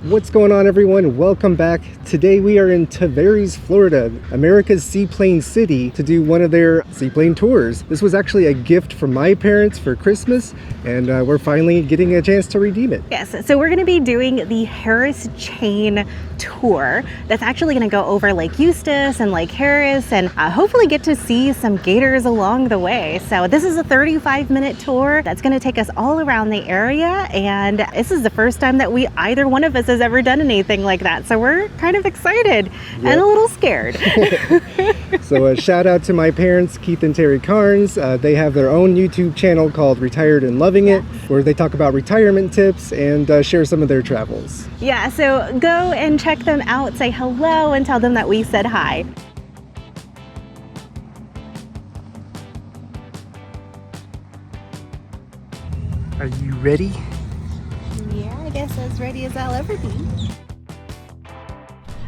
What's going on, everyone? Welcome back. Today we are in Tavares, Florida, America's seaplane city, to do one of their seaplane tours. This was actually a gift from my parents for Christmas, and we're finally getting a chance to redeem it. Yes, so we're going to be doing the Harris Chain tour. That's actually going to go over Lake Eustis and Lake Harris, and hopefully get to see some gators along the way. So this is a 35-minute tour that's going to take us all around the area, and this is the first time that either one of us has ever done anything like that. So we're kind of excited and a little scared. So a shout out to my parents, Keith and Terry Carnes. They have their own YouTube channel called Retired and Loving It, where they talk about retirement tips and share some of their travels. Yeah, so go and check them out, say hello, and tell them that we said hi. Are you ready? Yeah, I guess as ready as I'll ever be.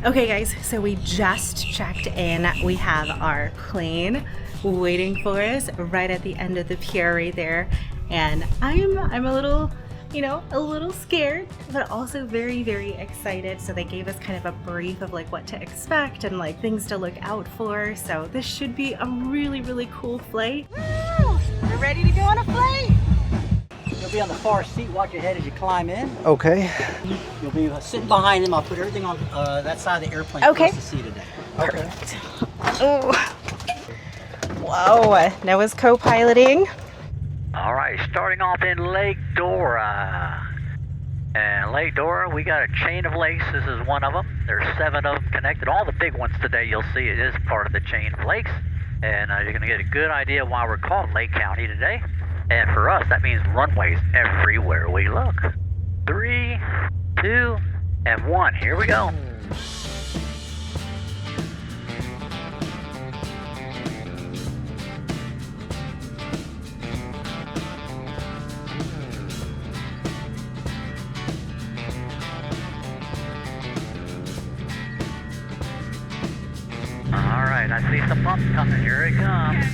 Okay guys, so we just checked in. We have our plane waiting for us right at the end of the pier right there. And I'm a little, a little scared, but also very, very excited. So they gave us kind of a brief of like what to expect and like things to look out for. So this should be a really, really cool flight. Woo! We're ready to go on a flight. You'll be on the far seat. Watch your head as you climb in. Okay. You'll be sitting behind him. I'll put everything on that side of the airplane. Okay. To see today. Okay. Oh. Whoa, Noah's co-piloting. All right, starting off in Lake Dora. And Lake Dora, we got a chain of lakes. This is one of them. There's 7 of them connected. All the big ones today, you'll see it is part of the chain of lakes. And you're going to get a good idea why we're called Lake County today. And for us, that means runways everywhere we look. 3, 2, and 1. Here we go. All right, I see some bumps coming. Here it comes.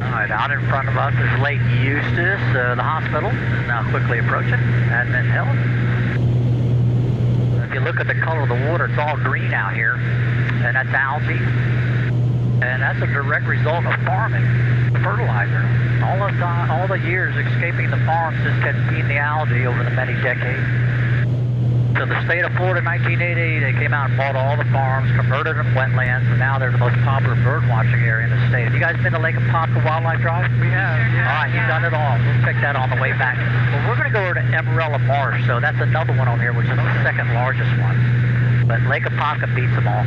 All right, out in front of us is Lake Eustis. The hospital is now quickly approaching. Admin Hill. If you look at the color of the water, it's all green out here, and that's algae. And that's a direct result of farming, fertilizer. All the years escaping the farms just kept feeding the algae over the many decades. So the state of Florida in 1980, they came out and bought all the farms, converted them wetlands, and now they're the most popular bird watching area in the state. Have you guys been to Lake Apopka Wildlife Drive? We have. Yeah. All right, you've done it all. We'll check that on the way back. Well, we're going to go over to Emerella Marsh, so that's another one on here, which is the second largest one. But Lake Apopka beats them all.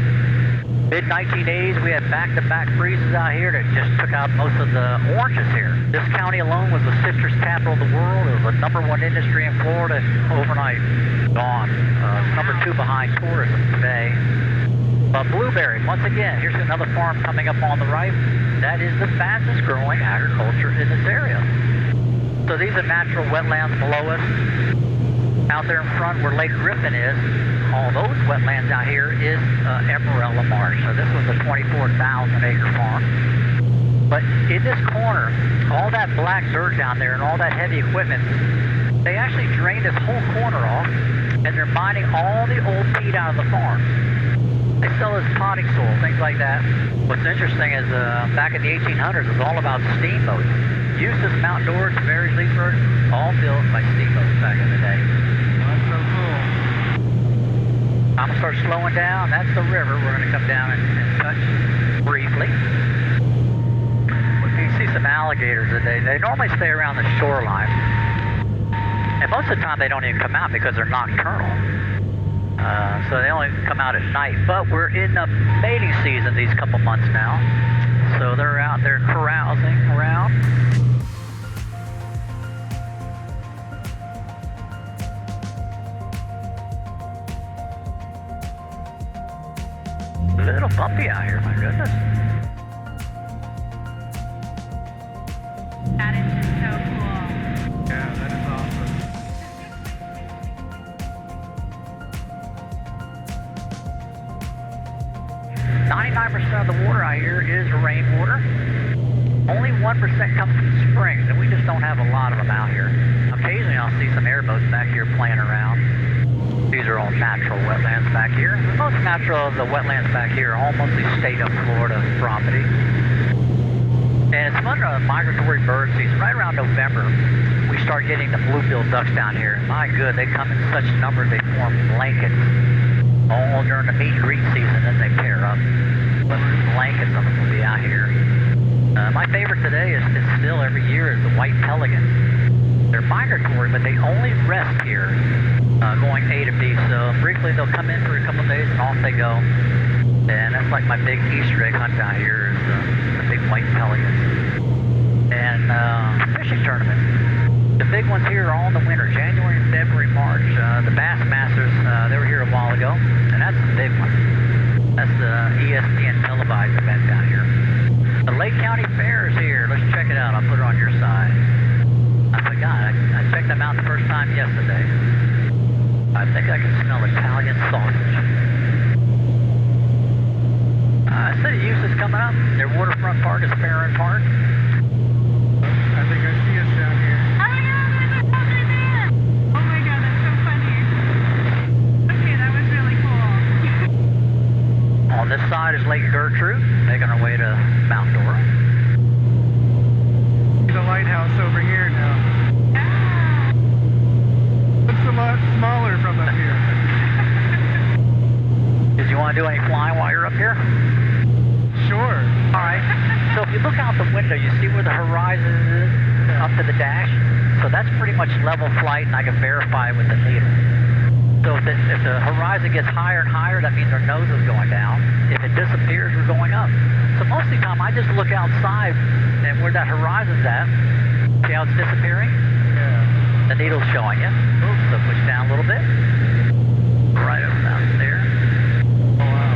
Mid-1980s, we had back-to-back freezes out here that just took out most of the oranges here. This county alone was the citrus capital of the world. It was the #1 industry in Florida overnight. Gone. Number 2 behind tourism today. But blueberry, once again, here's another farm coming up on the right. That is the fastest growing agriculture in this area. So these are natural wetlands below us. Out there in front where Lake Griffin is, all those wetlands out here is Emerella Marsh. So this was a 24,000 acre farm. But in this corner, all that black dirt down there and all that heavy equipment, they actually drained this whole corner off, and they're mining all the old peat out of the farm. They sell as potting soil, things like that. What's interesting is back in the 1800s, it was all about steamboats. Eustis, Mount Dora, Tavares, Leesburg, all built by steamboats back in the day. That's so cool. I'm going to start slowing down. That's the river. We're going to come down and touch briefly. You see some alligators today. They normally stay around the shoreline. And most of the time they don't even come out because they're nocturnal. So they only come out at night. But we're in the mating season these couple months now. So they're out there carousing around. A little bumpy out here, my goodness. That is just so cool. Yeah, 99% of the water out here is rainwater. Only 1% comes from springs, and we just don't have a lot of them out here. Occasionally I'll see some airboats back here playing around. These are all natural wetlands back here. The most natural of the wetlands back here are all mostly state of Florida property. And it's under a migratory bird season. Right around November, we start getting the bluebill ducks down here. My good, they come in such numbers they form blankets. All during the meet and greet season, then they pair up. But blankets of them will be out here. My favorite today is still every year is the white pelicans. They're migratory, but they only rest here going A to B. So briefly they'll come in for a couple of days and off they go. And that's like my big Easter egg hunt down here is the big white pelicans. And fishing tournaments. The big ones here are all in the winter, January, February, March. The Bassmasters, they were here a while ago, and that's the big one. That's the ESPN televised event down here. The Lake County Fair is here. Let's check it out. I'll put it on your side. I forgot. I checked them out the first time yesterday. I think I can smell Italian sausage. City Use is coming up. Their waterfront park is Farron Park. I think I see us down here. Oh my god, there's a dog right there! Oh my god, that's so funny. Okay, that was really cool. On this side is Lake Gertrude, making our way to Mount Dora. The lighthouse over here now. Yeah. Looks a lot smaller from up here. Did you want to do any flying while you're up here? Sure. All right. So if you look out the window, you see where the horizon is up to the dash? So that's pretty much level flight, and I can verify it with the needle. So if the horizon gets higher and higher, that means our nose is going down. If it disappears, we're going up. So most of the time, I just look outside, and where that horizon's at, see how it's disappearing? Yeah. The needle's showing you. So push down a little bit. Right about there. Oh, wow.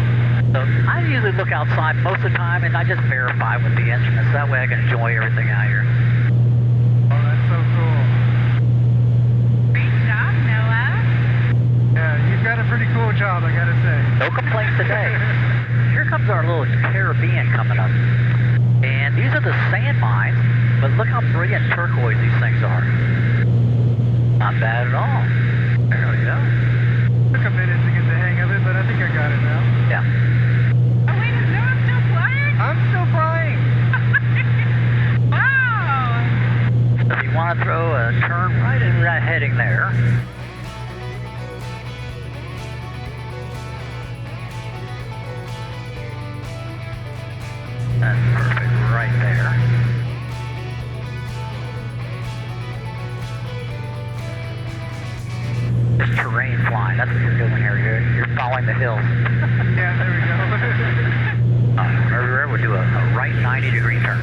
So I usually look outside most of the time, and I just verify with the instruments. That way I can enjoy everything out here. Oh, that's so cool. Great job, Noah. Yeah, you've got a pretty cool job, I gotta say. No complaints today. Here comes our little Caribbean coming up. And these are the sand mines, but look how brilliant turquoise these things are. Not bad at all. There we go. Took a minute to get the hang of it, but I think I got it now. Yeah. Oh wait, is Noah still flying? I'm still flying. Wow. So if you want to throw a turn right into that heading there. That's perfect right there. It's terrain flying. That's what you're doing here. You're following the hills. Yeah, there we go. Whenever we'll do a right 90-degree turn.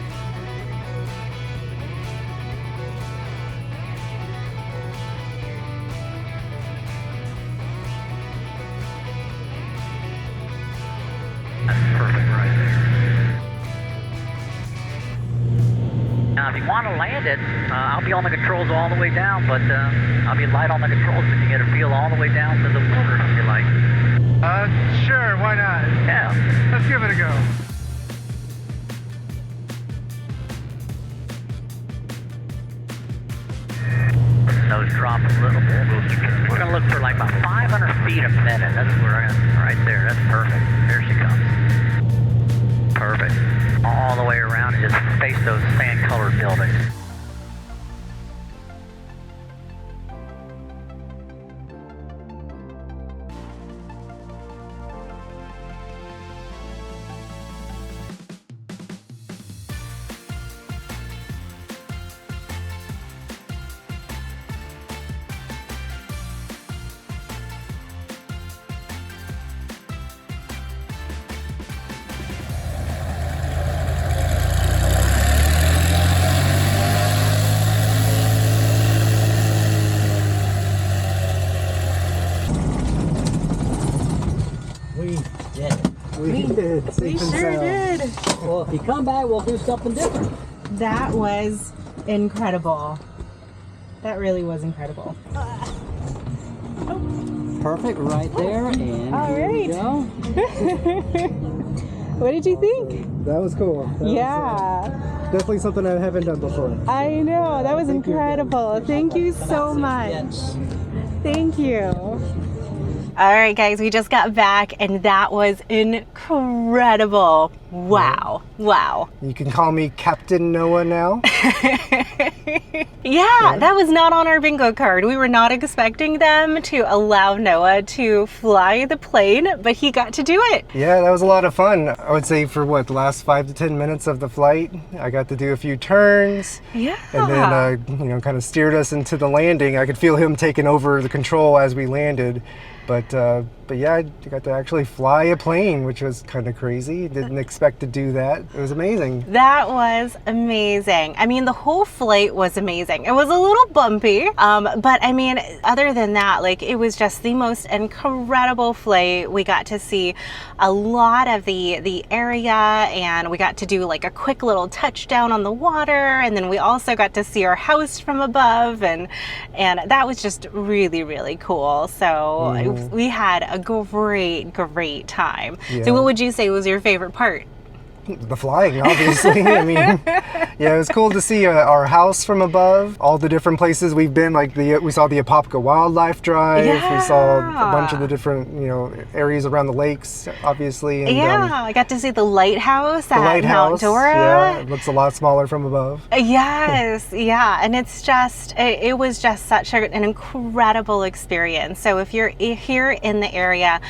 That's perfect right there. Now, if you want to land it, I'll be on the controls all the way down, but I'll be light on the controls so you can get a feel all the way down to the water if you like. Sure, why not? Yeah. Let's give it a go. Nose drop a little bit. We're going to look for like about 500 feet a minute. That's where we're going to, right there. That's perfect. There she comes. Perfect. All the way around and just face those sand-colored buildings. We did. We sure did. Well, if you come back, we'll do something different. That was incredible. That really was incredible. Perfect right there, and All here we right. go. What did you think? That was cool. That Yeah. was, definitely something I haven't done before. I know. That was incredible. Thank you so much. Thank you. All right, guys, we just got back and that was incredible. Wow. Wow. You can call me Captain Noah now. Yeah, that was not on our bingo card. We were not expecting them to allow Noah to fly the plane, but he got to do it. Yeah, that was a lot of fun. I would say for what, the last 5 to 10 minutes of the flight, I got to do a few turns. Yeah. And then, you know, kind of steered us into the landing. I could feel him taking over the control as we landed. But yeah, I got to actually fly a plane, which was kind of crazy. Didn't expect to do that. It was amazing. That was amazing. I mean, the whole flight was amazing. It was a little bumpy, but I mean, other than that, like, it was just the most incredible flight. We got to see a lot of the area, and we got to do like a quick little touchdown on the water, and then we also got to see our house from above, and that was just really, really cool. So we had a great time. Yeah. So what would you say was your favorite part? The flying, obviously. I mean, yeah, it was cool to see our house from above, all the different places we've been. Like we saw the Apopka Wildlife Drive. Yeah. We saw a bunch of the different, you know, areas around the lakes, obviously. And, yeah, I got to see the lighthouse at lighthouse, Mount Dora. Yeah, it looks a lot smaller from above. Yes, yeah, and it's just, it was just such an incredible experience. So if you're here in the area,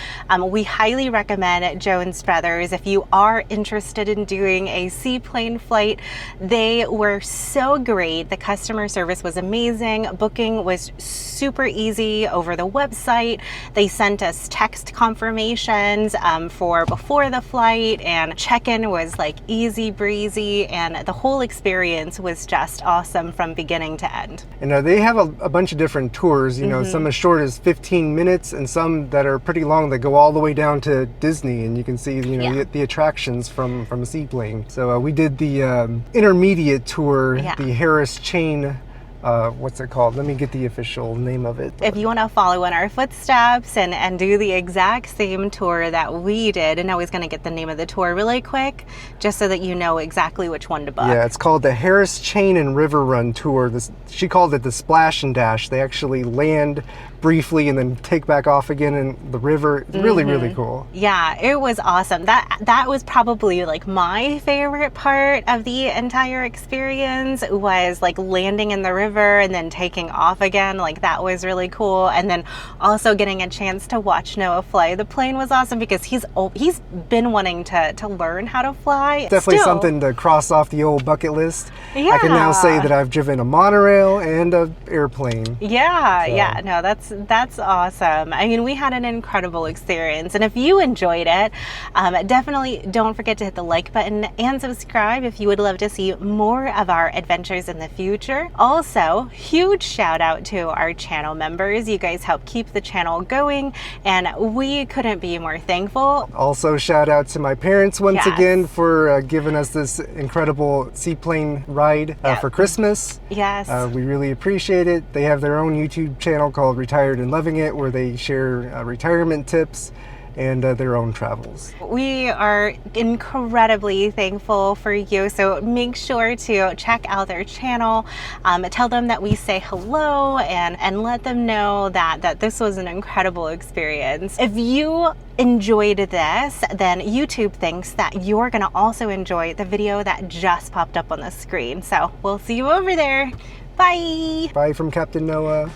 we highly recommend Jones Brothers. If you are interested in doing a seaplane flight, they were so great. The customer service was amazing. Booking was super easy over the website. They sent us text confirmations for before the flight, and check-in was like easy breezy, and the whole experience was just awesome from beginning to end. And they have a bunch of different tours, you know, some as short as 15 minutes and some that are pretty long that go all the way down to Disney, and you can see, you know, the attractions from a seaplane. So we did the intermediate tour, the Harris Chain. What's it called? Let me get the official name of it. If you want to follow in our footsteps and do the exact same tour that we did, and I was going to get the name of the tour really quick, just so that you know exactly which one to book. Yeah, it's called the Harris Chain and River Run Tour. She called it the Splash and Dash. They actually land briefly and then take back off again in the river. It's really, really cool. Yeah, it was awesome. That was probably like my favorite part of the entire experience, was like landing in the river and then taking off again. Like, that was really cool. And then also getting a chance to watch Noah fly the plane was awesome, because he's been wanting to learn how to fly. Definitely something to cross off the old bucket list. Yeah. I can now say that I've driven a monorail and an airplane. Yeah, yeah, no, that's awesome. I mean, we had an incredible experience, and if you enjoyed it, definitely don't forget to hit the like button and subscribe if you would love to see more of our adventures in the future. Also, huge shout out to our channel members. You guys help keep the channel going, and we couldn't be more thankful. Also, shout out to my parents once again for giving us this incredible seaplane ride for Christmas. Yes. We really appreciate it. They have their own YouTube channel called Retired and Loving It, where they share retirement tips and their own travels. We are incredibly thankful for you, so make sure to check out their channel, tell them that we say hello, and let them know that this was an incredible experience. If you enjoyed this, then YouTube thinks that you're gonna also enjoy the video that just popped up on the screen. So we'll see you over there. Bye. Bye from Captain Noah.